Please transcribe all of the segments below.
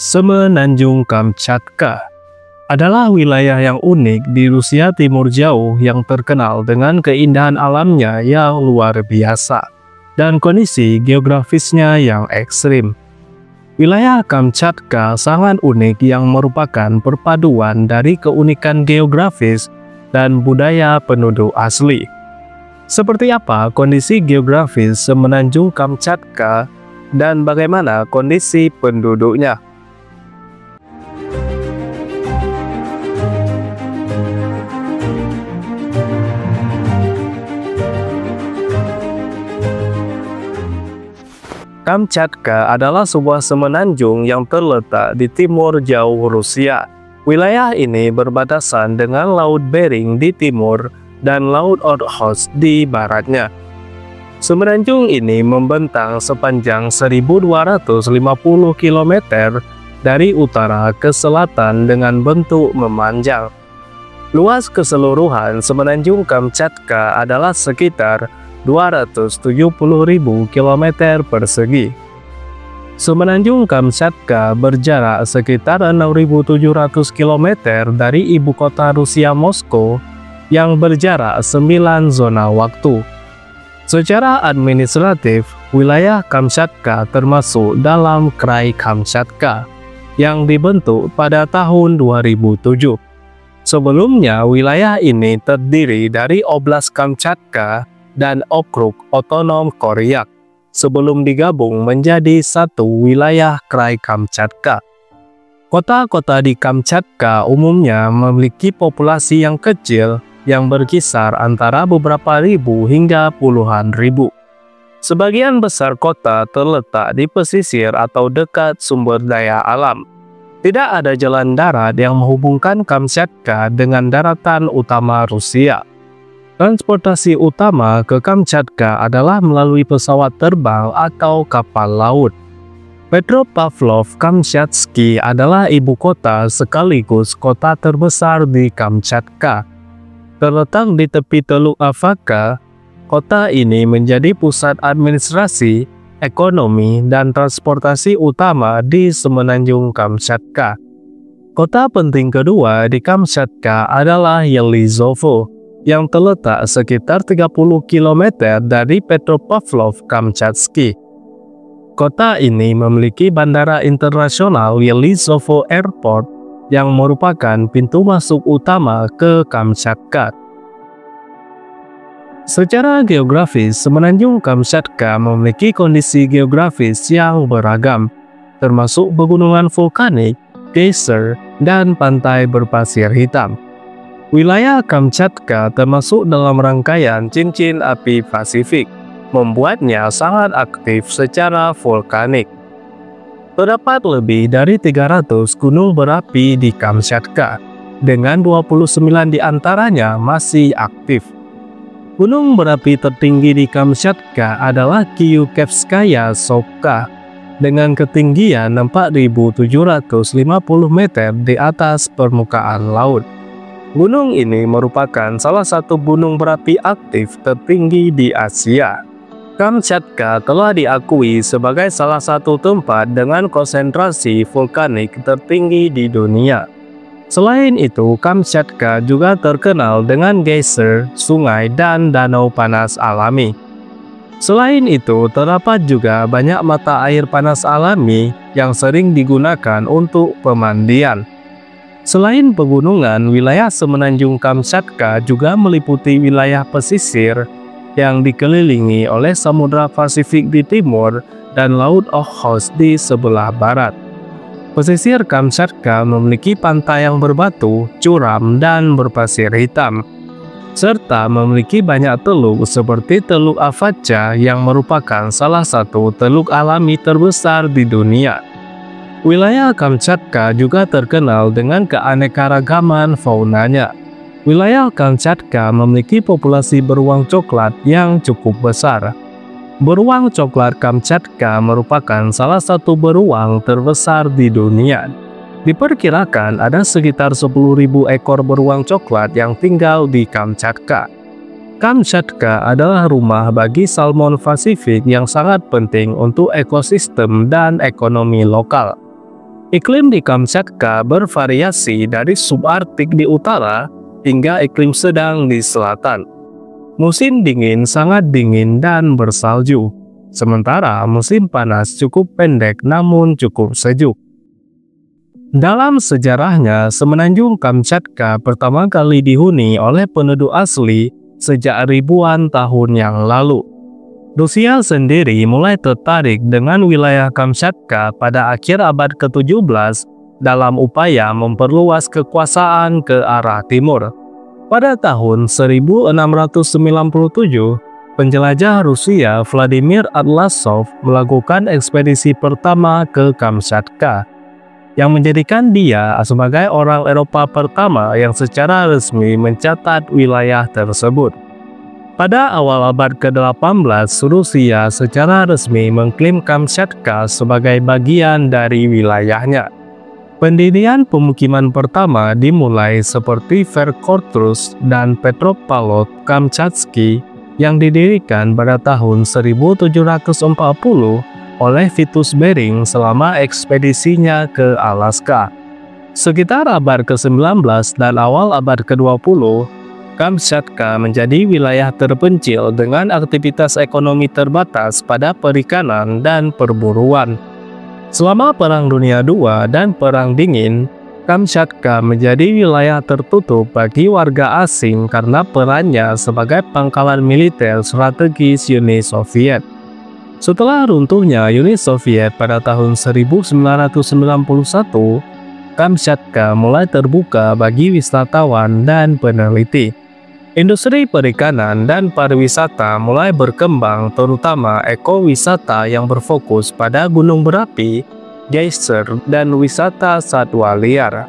Semenanjung Kamchatka adalah wilayah yang unik di Rusia Timur Jauh yang terkenal dengan keindahan alamnya yang luar biasa dan kondisi geografisnya yang ekstrim. Wilayah Kamchatka sangat unik yang merupakan perpaduan dari keunikan geografis dan budaya penduduk asli. Seperti apa kondisi geografis Semenanjung Kamchatka dan bagaimana kondisi penduduknya? Kamchatka adalah sebuah semenanjung yang terletak di timur jauh Rusia. Wilayah ini berbatasan dengan Laut Bering di timur dan Laut Okhotsk di baratnya. Semenanjung ini membentang sepanjang 1.250 km dari utara ke selatan dengan bentuk memanjang. Luas keseluruhan Semenanjung Kamchatka adalah sekitar 270.000 km persegi. Semenanjung Kamchatka berjarak sekitar 6.700 km dari ibu kota Rusia Moskow yang berjarak 9 zona waktu. Secara administratif, wilayah Kamchatka termasuk dalam Krai Kamchatka yang dibentuk pada tahun 2007. Sebelumnya, wilayah ini terdiri dari Oblast Kamchatka dan Okrug Otonom Koryak sebelum digabung menjadi satu wilayah Krai Kamchatka. Kota-kota di Kamchatka umumnya memiliki populasi yang kecil yang berkisar antara beberapa ribu hingga puluhan ribu. Sebagian besar kota terletak di pesisir atau dekat sumber daya alam. Tidak ada jalan darat yang menghubungkan Kamchatka dengan daratan utama Rusia. Transportasi utama ke Kamchatka adalah melalui pesawat terbang atau kapal laut. Petropavlov-Kamchatsky adalah ibu kota sekaligus kota terbesar di Kamchatka. Terletak di tepi Teluk Avaka, kota ini menjadi pusat administrasi, ekonomi, dan transportasi utama di Semenanjung Kamchatka. Kota penting kedua di Kamchatka adalah Yelizovo, yang terletak sekitar 30 km dari Petropavlov-Kamchatsky. Kota ini memiliki bandara internasional Yelizovo Airport yang merupakan pintu masuk utama ke Kamchatka. Secara geografis, Semenanjung Kamchatka memiliki kondisi geografis yang beragam, termasuk pegunungan vulkanik, geyser, dan pantai berpasir hitam. Wilayah Kamchatka termasuk dalam rangkaian cincin api Pasifik, membuatnya sangat aktif secara vulkanik. Terdapat lebih dari 300 gunung berapi di Kamchatka, dengan 29 di antaranya masih aktif. Gunung berapi tertinggi di Kamchatka adalah Kiyukevskaya Sopka, dengan ketinggian 4.750 meter di atas permukaan laut. Gunung ini merupakan salah satu gunung berapi aktif tertinggi di Asia. Kamchatka telah diakui sebagai salah satu tempat dengan konsentrasi vulkanik tertinggi di dunia. Selain itu, Kamchatka juga terkenal dengan geyser, sungai, dan danau panas alami. Selain itu, terdapat juga banyak mata air panas alami yang sering digunakan untuk pemandian. Selain pegunungan, wilayah Semenanjung Kamchatka juga meliputi wilayah pesisir yang dikelilingi oleh Samudra Pasifik di timur dan Laut Okhotsk di sebelah barat. Pesisir Kamchatka memiliki pantai yang berbatu, curam, dan berpasir hitam, serta memiliki banyak teluk seperti Teluk Avacha yang merupakan salah satu teluk alami terbesar di dunia. Wilayah Kamchatka juga terkenal dengan keanekaragaman faunanya. Wilayah Kamchatka memiliki populasi beruang coklat yang cukup besar. Beruang coklat Kamchatka merupakan salah satu beruang terbesar di dunia. Diperkirakan ada sekitar 10.000 ekor beruang coklat yang tinggal di Kamchatka. Kamchatka adalah rumah bagi salmon Pasifik yang sangat penting untuk ekosistem dan ekonomi lokal. Iklim di Kamchatka bervariasi dari subarktik di utara hingga iklim sedang di selatan. Musim dingin sangat dingin dan bersalju, sementara musim panas cukup pendek namun cukup sejuk. Dalam sejarahnya, semenanjung Kamchatka pertama kali dihuni oleh penduduk asli sejak ribuan tahun yang lalu. Rusia sendiri mulai tertarik dengan wilayah Kamchatka pada akhir abad ke-17 dalam upaya memperluas kekuasaan ke arah timur. Pada tahun 1697, penjelajah Rusia Vladimir Atlasov melakukan ekspedisi pertama ke Kamchatka, yang menjadikan dia sebagai orang Eropa pertama yang secara resmi mencatat wilayah tersebut. Pada awal abad ke-18, Rusia secara resmi mengklaim Kamchatka sebagai bagian dari wilayahnya. Pendirian pemukiman pertama dimulai seperti Verkhovtsk dan Petropavlovsk-Kamchatsky yang didirikan pada tahun 1740 oleh Vitus Bering selama ekspedisinya ke Alaska. Sekitar abad ke-19 dan awal abad ke-20, Kamchatka menjadi wilayah terpencil dengan aktivitas ekonomi terbatas pada perikanan dan perburuan. Selama Perang Dunia II dan Perang Dingin, Kamchatka menjadi wilayah tertutup bagi warga asing karena perannya sebagai pangkalan militer strategis Uni Soviet. Setelah runtuhnya Uni Soviet pada tahun 1991, Kamchatka mulai terbuka bagi wisatawan dan peneliti. Industri perikanan dan pariwisata mulai berkembang, terutama ekowisata yang berfokus pada gunung berapi, geyser, dan wisata satwa liar.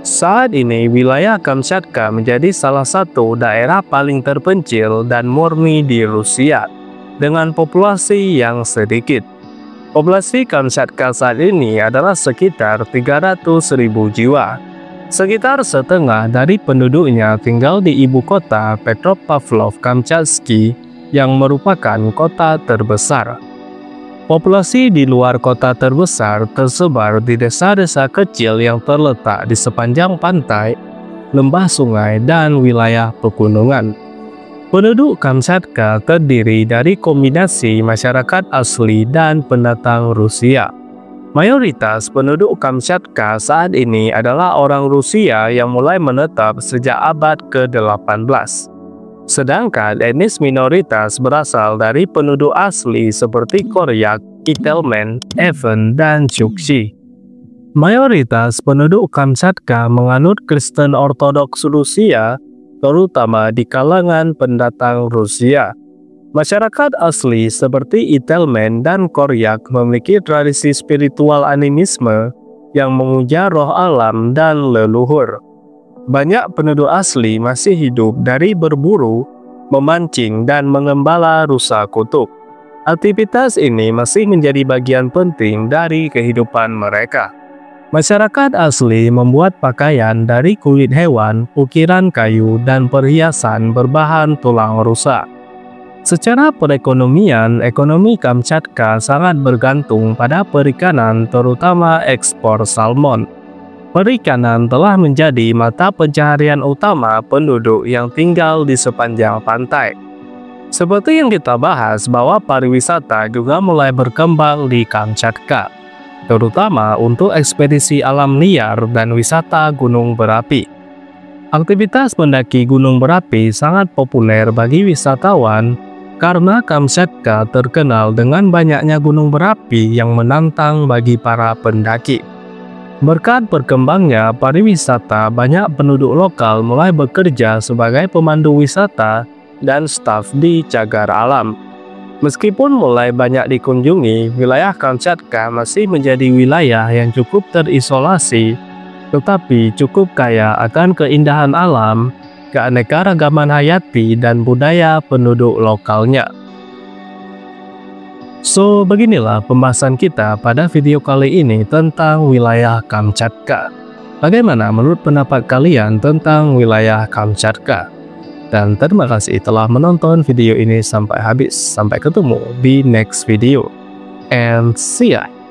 Saat ini, wilayah Kamchatka menjadi salah satu daerah paling terpencil dan murni di Rusia, dengan populasi yang sedikit. Populasi Kamchatka saat ini adalah sekitar 300.000 jiwa. Sekitar setengah dari penduduknya tinggal di ibu kota Petropavlovsk-Kamchatsky yang merupakan kota terbesar. Populasi di luar kota terbesar tersebar di desa-desa kecil yang terletak di sepanjang pantai, lembah sungai, dan wilayah pegunungan. Penduduk Kamchatka terdiri dari kombinasi masyarakat asli dan pendatang Rusia. Mayoritas penduduk Kamchatka saat ini adalah orang Rusia yang mulai menetap sejak abad ke-18. Sedangkan etnis minoritas berasal dari penduduk asli seperti Koryak, Itelmen, Evan, dan Chukchi. Mayoritas penduduk Kamchatka menganut Kristen Ortodoks Rusia, terutama di kalangan pendatang Rusia. Masyarakat asli seperti Itelmen dan Koryak memiliki tradisi spiritual animisme yang memuja roh alam dan leluhur. Banyak penduduk asli masih hidup dari berburu, memancing, dan mengembala rusa kutub. Aktivitas ini masih menjadi bagian penting dari kehidupan mereka. Masyarakat asli membuat pakaian dari kulit hewan, ukiran kayu, dan perhiasan berbahan tulang rusa. Secara perekonomian, ekonomi Kamchatka sangat bergantung pada perikanan, terutama ekspor salmon. Perikanan telah menjadi mata pencaharian utama penduduk yang tinggal di sepanjang pantai. Seperti yang kita bahas bahwa pariwisata juga mulai berkembang di Kamchatka, terutama untuk ekspedisi alam liar dan wisata gunung berapi. Aktivitas mendaki gunung berapi sangat populer bagi wisatawan karena Kamchatka terkenal dengan banyaknya gunung berapi yang menantang bagi para pendaki. Berkat berkembangnya pariwisata, banyak penduduk lokal mulai bekerja sebagai pemandu wisata dan staf di cagar alam. Meskipun mulai banyak dikunjungi, wilayah Kamchatka masih menjadi wilayah yang cukup terisolasi, tetapi cukup kaya akan keindahan alam, keanekaragaman hayati, dan budaya penduduk lokalnya. So, beginilah pembahasan kita pada video kali ini tentang wilayah Kamchatka. Bagaimana menurut pendapat kalian tentang wilayah Kamchatka? Dan terima kasih telah menonton video ini sampai habis. Sampai ketemu di next video. And see ya!